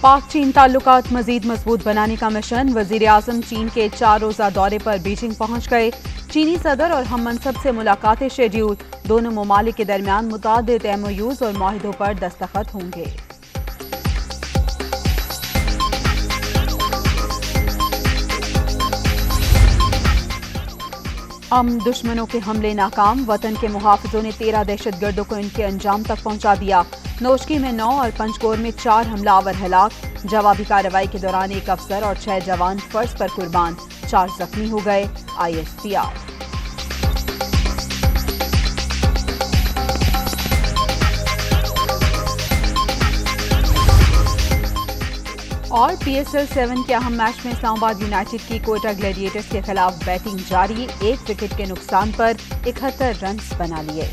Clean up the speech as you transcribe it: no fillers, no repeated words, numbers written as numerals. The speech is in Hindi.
पाक चीन ताल्लुकात मजीद मजबूत बनाने का मिशन। वजीर आजम चीन के 4 रोज़ा दौरे पर बीजिंग पहुंच गए। चीनी सदर और हम मनसब से मुलाकातें शेड्यूल। दोनों ममालिक के दरमियान मुतादिद MOUs और माहिदों पर दस्तखत होंगे। दुश्मनों के हमले नाकाम। वतन के मुहाफिजों ने 13 दहशतगर्दों को इनके अंजाम तक पहुंचा दिया। नौशकी में 9 और पंचकोर में 4 हमलावर हलाक। जवाबी कार्रवाई के दौरान 1 अफसर और 6 जवान फर्ज पर कुर्बान, 4 जख्मी हो गए। ISPR। और PSL 7 के अहम मैच में इस्लामाबाद यूनाइटेड की कोयटा ग्लैडिएटर्स के खिलाफ बैटिंग जारी। 1 विकेट के नुकसान पर 71 रन बना लिए।